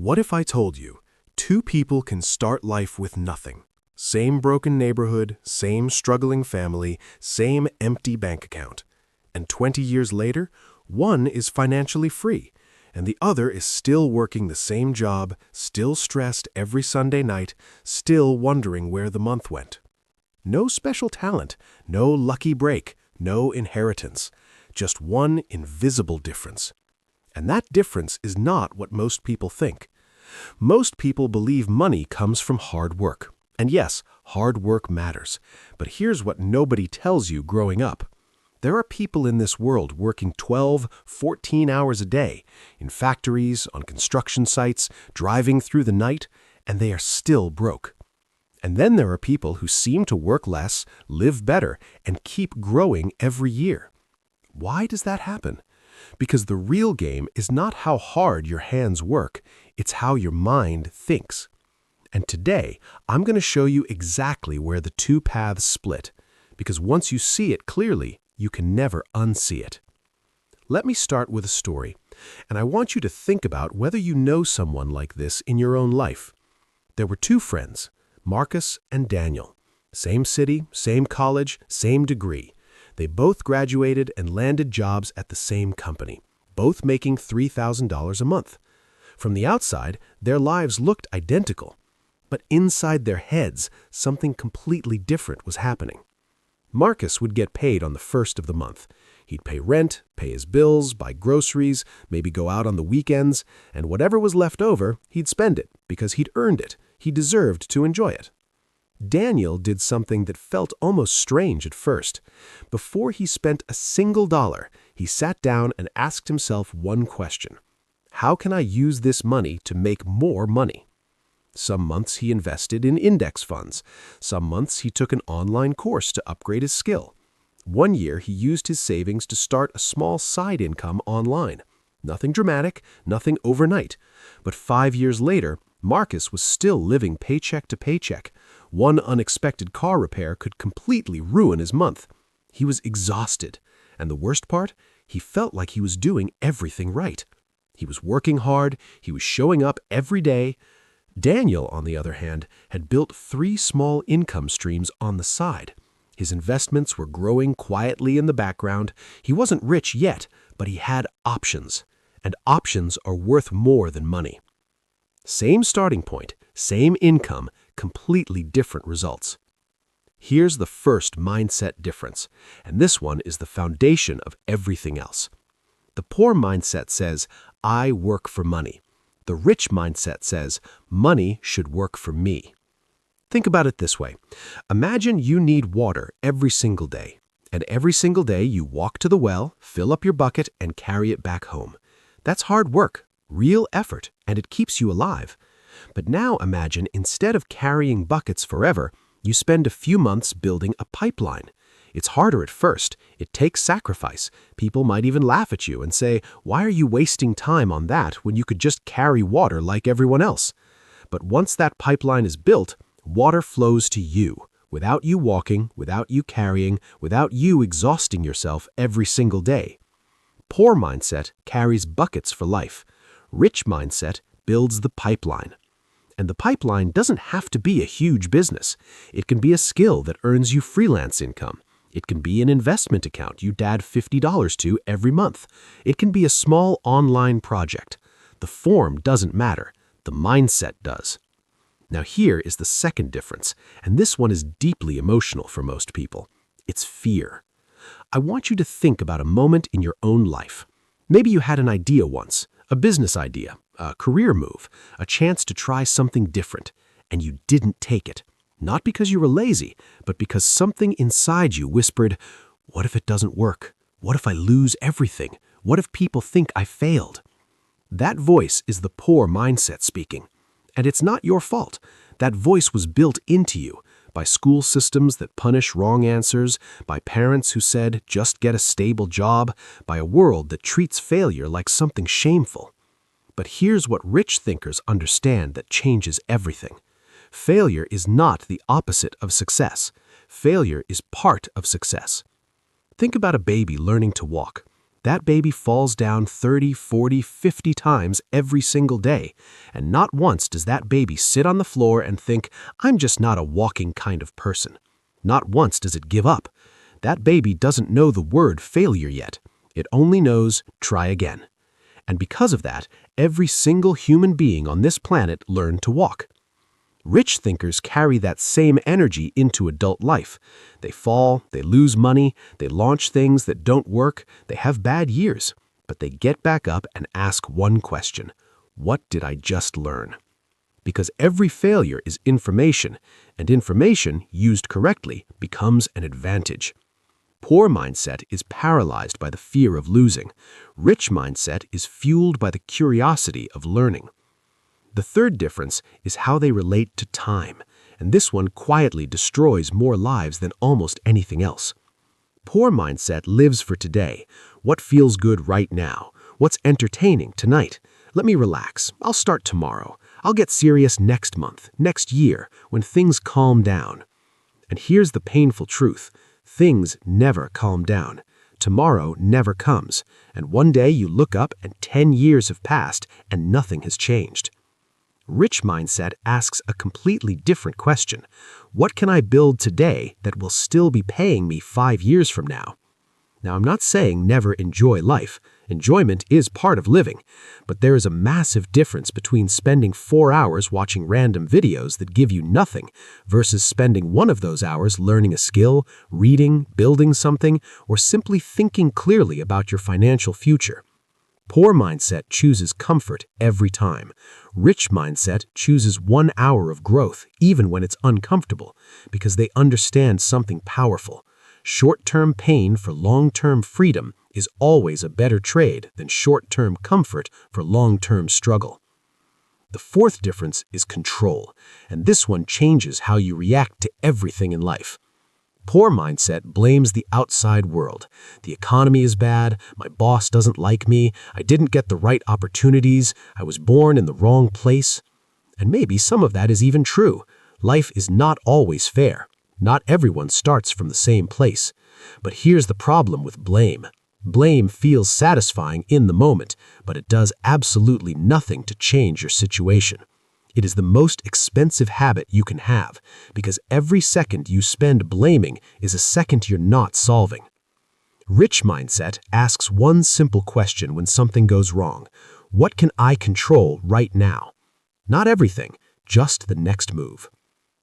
What if I told you two people can start life with nothing? Same broken neighborhood, same struggling family, same empty bank account. And 20 years later, one is financially free, and the other is still working the same job, still stressed every Sunday night, still wondering where the month went. No special talent, no lucky break, no inheritance, just one invisible difference. And that difference is not what most people think. Most people believe money comes from hard work. And yes, hard work matters. But here's what nobody tells you growing up. There are people in this world working 12, 14 hours a day, in factories, on construction sites, driving through the night, and they are still broke. And then there are people who seem to work less, live better, and keep growing every year. Why does that happen? Because the real game is not how hard your hands work, it's how your mind thinks. And today, I'm going to show you exactly where the two paths split, because once you see it clearly, you can never unsee it. Let me start with a story, and I want you to think about whether you know someone like this in your own life. There were two friends, Marcus and Daniel. Same city, same college, same degree. They both graduated and landed jobs at the same company, both making $3,000 a month. From the outside, their lives looked identical, but inside their heads, something completely different was happening. Marcus would get paid on the first of the month. He'd pay rent, pay his bills, buy groceries, maybe go out on the weekends, and whatever was left over, he'd spend it because he'd earned it. He deserved to enjoy it. Daniel did something that felt almost strange at first. Before he spent a single dollar, he sat down and asked himself one question. How can I use this money to make more money? Some months he invested in index funds. Some months he took an online course to upgrade his skill. One year he used his savings to start a small side income online. Nothing dramatic, nothing overnight. But 5 years later, Marcus was still living paycheck to paycheck. One unexpected car repair could completely ruin his month. He was exhausted. And the worst part? He felt like he was doing everything right. He was working hard. He was showing up every day. Daniel, on the other hand, had built 3 small income streams on the side. His investments were growing quietly in the background. He wasn't rich yet, but he had options. And options are worth more than money. Same starting point, same income, completely different results. Here's the first mindset difference, and this one is the foundation of everything else. The poor mindset says, I work for money. The rich mindset says, money should work for me. Think about it this way. Imagine you need water every single day, and every single day you walk to the well, fill up your bucket, and carry it back home. That's hard work, real effort, and it keeps you alive. But now imagine instead of carrying buckets forever, you spend a few months building a pipeline. It's harder at first. It takes sacrifice. People might even laugh at you and say, why are you wasting time on that when you could just carry water like everyone else? But once that pipeline is built, water flows to you, without you walking, without you carrying, without you exhausting yourself every single day. Poor mindset carries buckets for life. Rich mindset builds the pipeline. And the pipeline doesn't have to be a huge business. It can be a skill that earns you freelance income. It can be an investment account you'd add $50 to every month. It can be a small online project. The form doesn't matter. The mindset does. Now here is the second difference, and this one is deeply emotional for most people. It's fear. I want you to think about a moment in your own life. Maybe you had an idea once, a business idea, a career move, a chance to try something different, and you didn't take it. Not because you were lazy, but because something inside you whispered, what if it doesn't work? What if I lose everything? What if people think I failed? That voice is the poor mindset speaking. And it's not your fault. That voice was built into you by school systems that punish wrong answers, by parents who said, just get a stable job, by a world that treats failure like something shameful. But here's what rich thinkers understand that changes everything. Failure is not the opposite of success. Failure is part of success. Think about a baby learning to walk. That baby falls down 30, 40, 50 times every single day, and not once does that baby sit on the floor and think, "I'm just not a walking kind of person." Not once does it give up. That baby doesn't know the word failure yet. It only knows try again. And because of that, every single human being on this planet learned to walk. Rich thinkers carry that same energy into adult life. They fall, they lose money, they launch things that don't work, they have bad years, but they get back up and ask one question: what did I just learn? Because every failure is information, and information, used correctly, becomes an advantage. Poor mindset is paralyzed by the fear of losing. Rich mindset is fueled by the curiosity of learning. The third difference is how they relate to time, and this one quietly destroys more lives than almost anything else. Poor mindset lives for today. What feels good right now? What's entertaining tonight? Let me relax. I'll start tomorrow. I'll get serious next month, next year, when things calm down. And here's the painful truth. Things never calm down. Tomorrow never comes, and one day you look up and 10 years have passed and nothing has changed. Rich mindset asks a completely different question. What can I build today that will still be paying me 5 years from now? Now, I'm not saying never enjoy life. Enjoyment is part of living, but there is a massive difference between spending 4 hours watching random videos that give you nothing versus spending one of those hours learning a skill, reading, building something, or simply thinking clearly about your financial future. Poor mindset chooses comfort every time. Rich mindset chooses 1 hour of growth, even when it's uncomfortable, because they understand something powerful. Short-term pain for long-term freedom is always a better trade than short-term comfort for long-term struggle. The fourth difference is control, and this one changes how you react to everything in life. Poor mindset blames the outside world. The economy is bad, my boss doesn't like me, I didn't get the right opportunities, I was born in the wrong place. And maybe some of that is even true. Life is not always fair. Not everyone starts from the same place. But here's the problem with blame. Blame feels satisfying in the moment, but it does absolutely nothing to change your situation. It is the most expensive habit you can have, because every second you spend blaming is a second you're not solving. Rich mindset asks one simple question when something goes wrong. What can I control right now? Not everything, just the next move.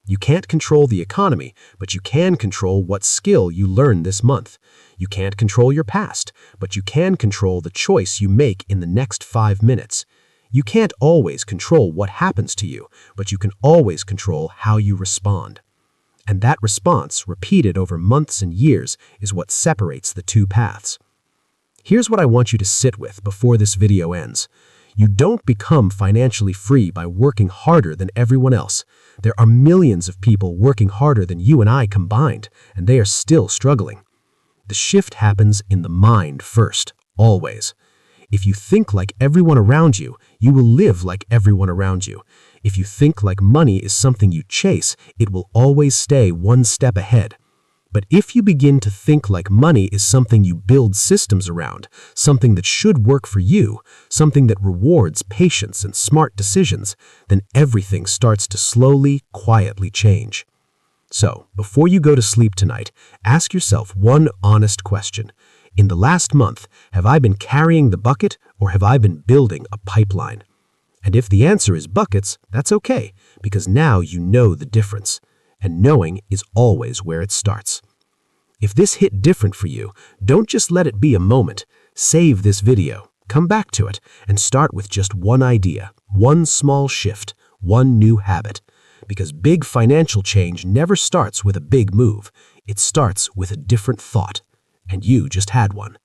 You can't control the economy, but you can control what skill you learn this month. You can't control your past, but you can control the choice you make in the next 5 minutes. You can't always control what happens to you, but you can always control how you respond. And that response, repeated over months and years, is what separates the two paths. Here's what I want you to sit with before this video ends. You don't become financially free by working harder than everyone else. There are millions of people working harder than you and I combined, and they are still struggling. The shift happens in the mind first, always. If you think like everyone around you, you will live like everyone around you. If you think like money is something you chase, it will always stay one step ahead. But if you begin to think like money is something you build systems around, something that should work for you, something that rewards patience and smart decisions, then everything starts to slowly, quietly change. So, before you go to sleep tonight, ask yourself one honest question. In the last month, have I been carrying the bucket or have I been building a pipeline? And if the answer is buckets, that's okay, because now you know the difference. And knowing is always where it starts. If this hit different for you, don't just let it be a moment. Save this video, come back to it, and start with just one idea, one small shift, one new habit. Because big financial change never starts with a big move. It starts with a different thought. And you just had one.